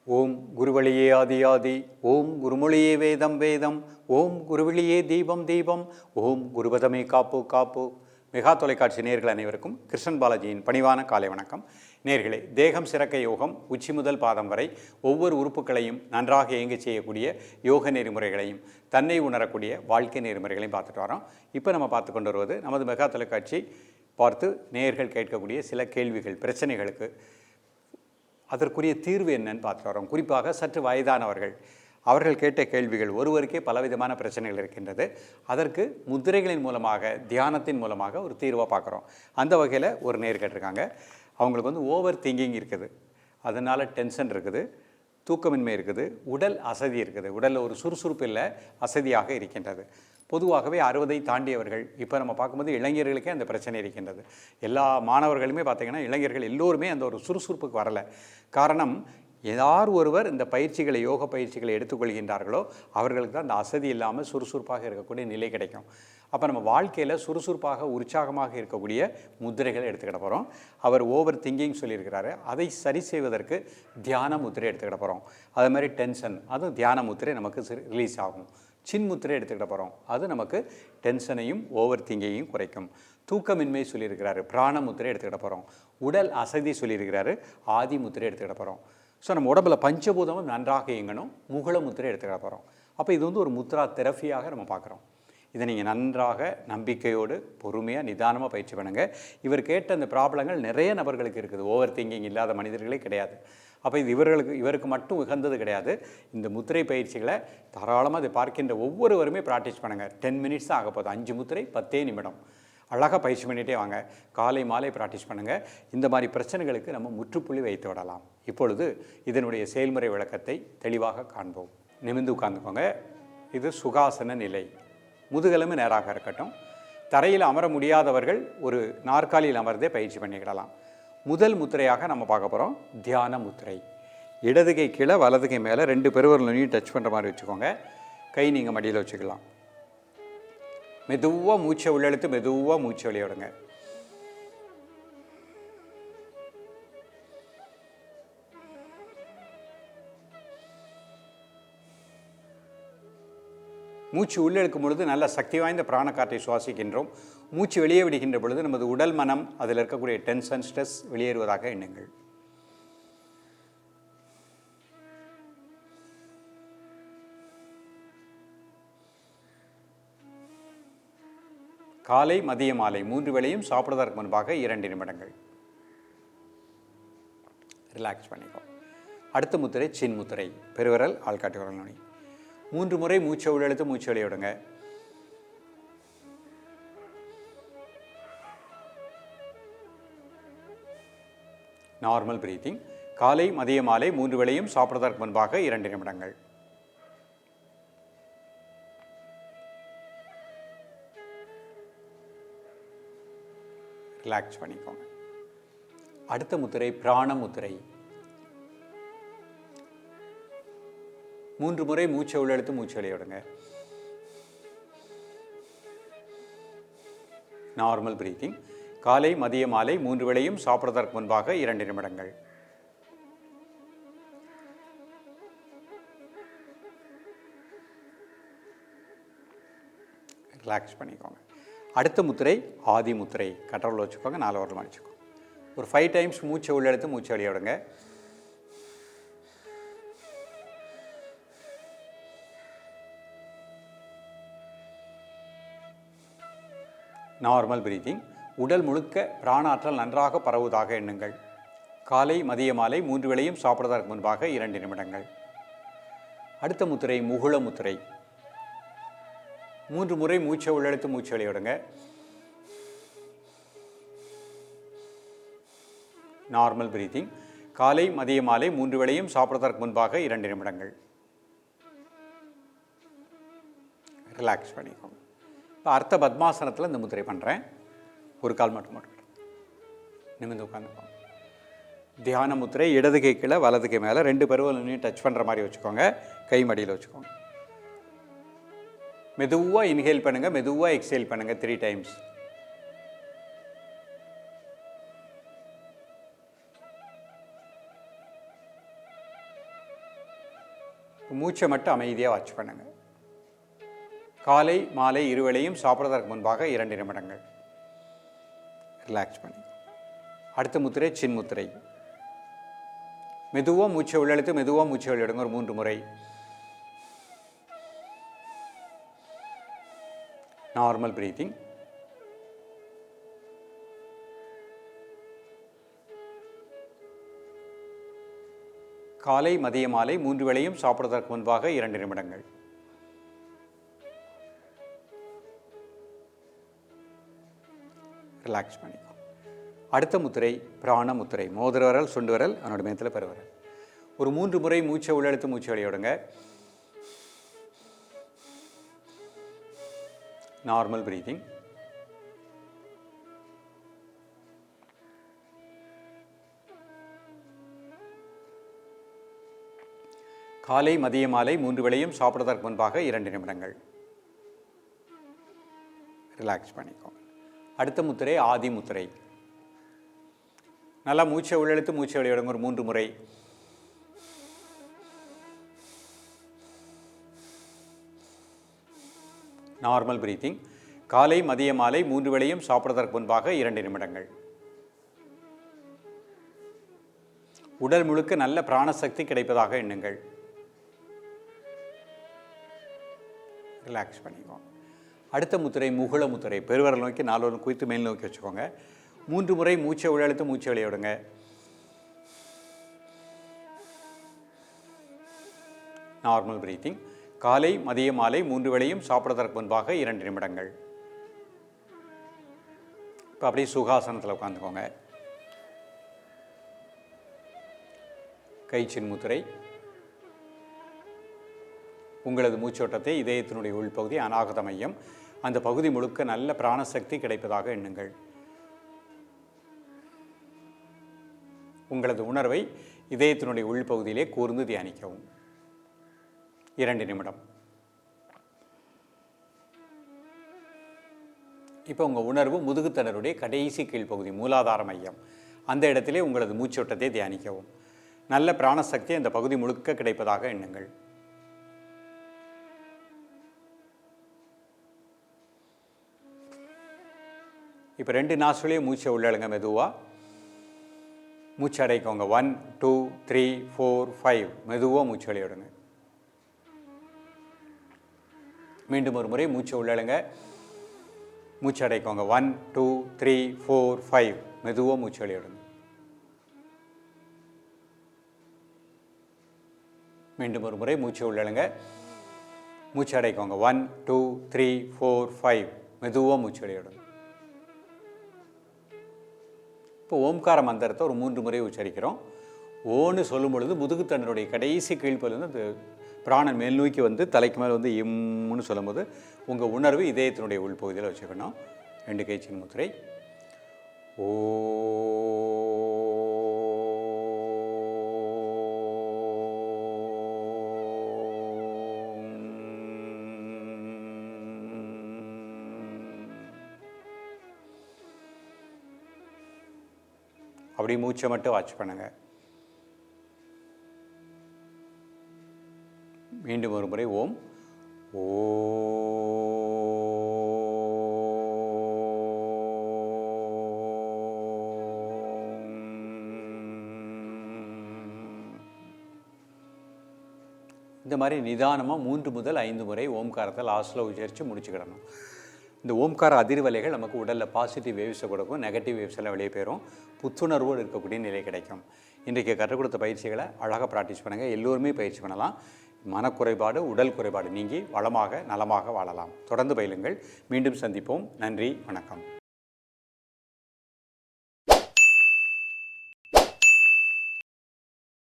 ஓம் குருவழியே ஆதி ஆதி, ஓம் குருமொழியே வேதம் வேதம், ஓம் குருவழியே தீபம் தீபம், ஓம் குருபதமே காப்பு காப்பு. மெகா தொலைக்காட்சி நேயர்கள் அனைவருக்கும் கிருஷ்ணன் பாலாஜியின் பணிவான காலை வணக்கம். நேயர்களே, தேகம் சிறக்க யோகம், உச்சி முதல் பாதம் வரை ஒவ்வொரு உறுப்புகளையும் நன்றாக இயங்கச் செய்யக்கூடிய யோக நெறிமுறைகளையும் தன்னை உணரக்கூடிய வாழ்க்கை நெறிமுறைகளையும் பார்த்துட்டு வரோம். இப்போ நம்ம பார்த்து கொண்டு வருவது நமது மெகா தொலைக்காட்சி பார்த்து நேயர்கள் கேட்கக்கூடிய சில கேள்விகள், பிரச்சனைகளுக்கு அதற்குரிய தீர்வு என்னன்னு பார்த்துட்டு வரோம். குறிப்பாக சற்று வயதானவர்கள், அவர்கள் கேட்ட கேள்விகள், ஒருவருக்கே பலவிதமான பிரச்சனைகள் இருக்கின்றது. அதற்கு முத்திரைகளின் மூலமாக, தியானத்தின் மூலமாக ஒரு தீர்வாக பார்க்குறோம். அந்த வகையில் ஒரு நேர் கேட்டிருக்காங்க. அவங்களுக்கு ஓவர் திங்கிங் இருக்குது, அதனால் டென்ஷன் இருக்குது, தூக்கமின்மை இருக்குது, உடல் அசதி இருக்குது, உடலில் ஒரு சுறுசுறுப்பு இல்லை, அசதியாக இருக்கின்றது. பொதுவாகவே 60 தாண்டியவர்கள், இப்போ நம்ம பார்க்கும்போது இளைஞர்களுக்கே அந்த பிரச்சனை இருக்கின்றது. எல்லா மாணவர்களுமே பார்த்திங்கன்னா, இளைஞர்கள் எல்லோருமே அந்த ஒரு சுறுசுறுப்புக்கு வரலை. காரணம், யார் ஒருவர் இந்த பயிற்சிகளை, யோக பயிற்சிகளை எடுத்துக்கொள்கின்றார்களோ அவர்களுக்கு தான் அந்த அசதி இல்லாமல் சுறுசுறுப்பாக இருக்கக்கூடிய நிலை கிடைக்கும். அப்போ நம்ம வாழ்க்கையில் சுறுசுறுப்பாக, உற்சாகமாக இருக்கக்கூடிய முத்திரைகளை எடுத்துக்கிட போகிறோம். அவர் ஓவர் திங்கிங் சொல்லியிருக்கிறாரு, அதை சரி செய்வதற்கு தியான முத்திரை எடுத்துக்கிட போகிறோம். அது மாதிரி டென்ஷன், அதுவும் தியான முத்திரை நமக்கு ரிலீஸ் ஆகும். சின் முத்திரை எடுத்துக்கிட்ட போகிறோம், அது நமக்கு டென்ஷனையும் ஓவர் திங்கிங்கையும் குறைக்கும். தூக்கமின்மை சொல்லியிருக்கிறாரு, பிராண முத்திரை எடுத்துக்கிட்ட போகிறோம். உடல் அசதி சொல்லியிருக்கிறாரு, ஆதி முத்திரை எடுத்துக்கிட்ட போகிறோம். ஸோ நம்ம உடம்பில் பஞ்சபூதமும் நன்றாக இயங்கணும், முகுள முத்திரை எடுத்துக்கிட்ட போகிறோம். அப்போ இது ஒரு முத்ரா தெரப்பியாக நம்ம பார்க்குறோம். இதை நீங்கள் நன்றாக நம்பிக்கையோடு பொறுமையாக நிதானமாக பயிற்சி பண்ணுங்கள். இவர் கேட்ட அந்த ப்ராப்ளங்கள் நிறைய நபர்களுக்கு இருக்குது. ஓவர் திங்கிங் இல்லாத மனிதர்களே கிடையாது. அப்போ இது இவருக்கு மட்டும் உகந்தது கிடையாது. இந்த முத்திரை பயிற்சிகளை தாராளமாக அதை பார்க்கின்ற ஒவ்வொருவருமே ப்ராக்டிஸ் பண்ணுங்கள். 10 மினிட்ஸ் தான் ஆக போகுது. 5 முத்திரை 10 நிமிடம் அழகாக பயிற்சி பண்ணிகிட்டே வாங்க. காலை மாலை ப்ராக்டிஸ் பண்ணுங்கள். இந்த மாதிரி பிரச்சனைகளுக்கு நம்ம முற்றுப்புள்ளி வைத்து விடலாம். இப்பொழுது இதனுடைய செயல்முறை விளக்கத்தை தெளிவாக காண்போம். நிமிர்ந்து உட்கார்ந்துக்கோங்க. இது சுகாசன நிலை. முதுகெலும்பு நேராக இருக்கட்டும். தரையில் அமர முடியாதவர்கள் ஒரு நாற்காலியில் அமர்ந்தே பயிற்சி பண்ணிக்கிடலாம். முதல் முத்திரையாக நம்ம பார்க்க போகிறோம் தியான முத்திரை. இடதுகை கீழே, வலதுகை மேலே 2 பெருவிரலையும் டச் பண்ணுற மாதிரி வச்சுக்கோங்க. கை நீங்கள் மடியில் வச்சுக்கலாம். மெதுவாக மூச்சை உள்ளெழுத்து மெதுவாக மூச்சை வெளியே விடுங்க. மூச்சு உள்ளெழுக்கும் பொழுது நல்ல சக்தி வாய்ந்த பிராணக்காற்றை சுவாசிக்கின்றோம். மூச்சு வெளியே விடுகின்ற பொழுது நமது உடல், மனம், அதில் இருக்கக்கூடிய டென்ஷன், ஸ்ட்ரெஸ் வெளியேறுவதாக எண்ணுங்கள். காலை, மதிய, மாலை 3 வேளையும் சாப்பிடுவதற்கு முன்பாக 2 நிமிடங்கள் ரிலாக்ஸ் பண்ணிக்கோ. அடுத்த முத்திரை சின் முத்திரை. பெருவிரல், ஆள்காட்டி விரல் நுனி. 3 முறை மூச்சை உள்ளெழுத்து மூச்சு வெளியே விடுங்க. Normal breathing. காலை, மதிய, மாலை 3 வேளையும் சாப்பிடுவதற்கு முன்பாக 2 நிமிடங்கள். ரிலாக்ஸ் பண்ணிக்கோங்க. அடுத்த முத்திரை பிராண முத்திரை. 3 முறை மூச்சை உள்ளெழுத்து மூச்சு வெளியே விடுங்க. Normal breathing. காலை, மதிய, மாலை 3 வேளையும் சாப்பிடுவதற்கு முன்பாக 2 நிமிடங்கள். ரிலாக்ஸ் பண்ணிக்கோங்க. அடுத்த முத்திரை ஆதி முத்திரை. கண்ட்ரோல் வச்சுக்கோங்க. 4 வரலாம் வச்சுக்கோங்க. ஒரு 5 டைம்ஸ் மூச்சை உள்ளெழுத்து மூச்சு வெளியே விடுங்க. Normal breathing. உடல் முழுக்க பிராணாற்றல் நன்றாக பரவுவதாக எண்ணுங்கள். காலை, மதிய, மாலை 3 வேளையும் சாப்பிடுவதற்கு முன்பாக 2 நிமிடங்கள். அடுத்த முத்திரை முகுள முத்திரை. 3 முறை மூச்சை உள்ளெழுத்து மூச்சு வெளியே விடுங்க. Normal breathing. காலை, மதிய, மாலை 3 வேளையும் சாப்பிடுவதற்கு முன்பாக 2 நிமிடங்கள். ரிலாக்ஸ் பண்ணிக்கோங்க. இப்போ அர்த்த பத்மாசனத்தில் இந்த முத்திரை பண்ணுறேன். ஒரு கால் மட்டும் நிமிர்ந்து உட்காந்துக்கோங்க. தியான முத்திரை. இடதுகை கீழே, வலதுகை மேலே 2 பெருவிரலையும் டச் பண்ணுற மாதிரி வச்சுக்கோங்க. கை மடியில் வச்சுக்கோங்க. மெதுவாக இன்ஹேல் பண்ணுங்கள், மெதுவாக எக்ஸேல் பண்ணுங்கள் 3 டைம்ஸ். மூச்சை மட்டும் அமைதியாக வாட்ச் பண்ணுங்கள். காலை மாலை இருவேளையும் சாப்பிட்றதற்கு முன்பாக 2 நிமிடங்கள் ரிலாக்ஸ் பண்ணி. அடுத்த முத்திரை சின் முத்திரை. மெதுவாக மூச்சை உள்ளெழுத்து மெதுவாக மூச்சை வெளியிடுங்க ஒரு 3 முறை. Normal breathing. காலை மதிய மாலை 3 வேளையும் சாப்பிடுவதற்கு முன்பாக 2 நிமிடங்கள். ரிலாக்ஸ் பண்ணிக்கோ. அடுத்த முத்திரை பிராண முத்திரை. மோதிர விரல் சுண்டு விரல் அவனோட மேத்தில் பெருவிரல். ஒரு 3 முறை மூச்சை உள்ளெழுத்து மூச்சை வெளியிடுங்க. Normal breathing. காலை மதிய மாலை 3 வேளையும் சாப்பிடுவதற்கு முன்பாக 2 நிமிடங்கள். ரிலாக்ஸ் பண்ணிக்கோ. அடுத்த முத்திரை ஆதி முத்திரை. நல்லா மூச்சை உள்ளெழுத்து மூச்சை வெளியிடுங்க ஒரு 3 முறை. Normal breathing. காலை மதிய மாலை 3 வேளையும் சாப்பிடுவதற்கு முன்பாக 2 நிமிடங்கள். உடல் முழுக்க நல்ல பிராணசக்தி கிடைப்பதாக எண்ணுங்கள். ரிலாக்ஸ் பண்ணிக்கோ. அடுத்த முத்திரை முகுள முத்திரை. பெருவரல் நோக்கி 4 குவித்து மேல் நோக்கி வச்சுக்கோங்க. 3 முறை மூச்சை உள்ளெழுத்து மூச்சை வெளியிடுங்க. Normal breathing. காலை மதிய மாலை 3 வேளையும் சாப்பிடுவதற்கு முன்பாக 2 நிமிடங்கள். இப்போ அப்படியே சுகாசனத்தில் உட்காந்துக்கோங்க. கைச்சின் முத்திரை. உங்களது மூச்சோட்டத்தை இதயத்தினுடைய உள்பகுதி அநாகத மையம், அந்த பகுதி முழுக்க நல்ல பிராணசக்தி கிடைப்பதாக எண்ணுங்கள். உங்களது உணர்வை இதயத்தினுடைய உள்பகுதியிலே கூர்ந்து தியானிக்கவும். 2 நிமிடம். இப்போ உங்கள் உணர்வு முதுகுத்தண்டருடைய கடைசி கீழ்ப்பகுதி மூலாதார மையம், அந்த இடத்திலே உங்களது மூச்சோட்டத்தை தியானிக்கவும். நல்ல பிராணசக்தி அந்த பகுதி முழுக்க கிடைப்பதாக எண்ணுங்கள். இப்போ 2 நாசுலையும் மூச்சை உள்ளழுங்க. மெதுவாக மூச்சு அடைக்கோங்க. 1 2 3 4 5. மெதுவாக மூச்சு வெளியிடுங்க. மீண்டும் ஒரு முறை மூச்சை உள்ளழுங்க. மூச்சு அடைக்கோங்க. 1 2 3 4 5. மெதுவாக மூச்சு வெளியிடுங்க. மீண்டும் ஒரு முறை மூச்சை உள்ளழுங்க. மூச்சு அடைக்கோங்க. 1 2 3 4 5. மெதுவாக மூச்சு வெளியிடுங்க. இப்போ ஓம்கார மந்திரத்தை ஒரு 3 முறை உச்சரிக்கிறோம். ஓன்னு சொல்லும் பொழுது முதுகுத்தண்டனுடைய கடைசி கீழ்ப்பகுதியிலிருந்து அந்த பிராணன் மேல் நோக்கி வந்து தலைக்கு மேலே வந்து இம்முன்னு சொல்லும்போது உங்கள் உணர்வு இதயத்தினுடைய உள்பகுதியில் வச்சுக்கணும். 2 கை சின் முத்திரை. ஓ அப்படி மூச்சை மட்டும் வாட்ச் பண்ணுங்க. மீண்டும் ஒரு முறை ஓம். ஓ இந்த மாதிரி நிதானமாக 3 முதல் 5 முறை ஓம்காரத்தை லாஸ்ட்டில் உச்சரித்து முடிச்சுக்கிடணும். இந்த ஓம்கார அதிர்வலைகள் நமக்கு உடலில் பாசிட்டிவ் வேவ்ஸை கொடுக்கும், நெகட்டிவ் வேவ்ஸ் எல்லாம் வெளியே போயிடும், புத்துணர்வோடு இருக்கக்கூடிய நிலை கிடைக்கும். இன்றைக்கு கற்றுக் கொடுத்த பயிற்சிகளை அழகாக ப்ராக்டிஸ் பண்ணுங்கள். எல்லோருமே பயிற்சி பண்ணலாம். மனக்குறைபாடு உடல் குறைபாடு நீங்கி வளமாக நலமாக வாழலாம். தொடர்ந்து பயிலுங்கள். மீண்டும் சந்திப்போம். நன்றி, வணக்கம்.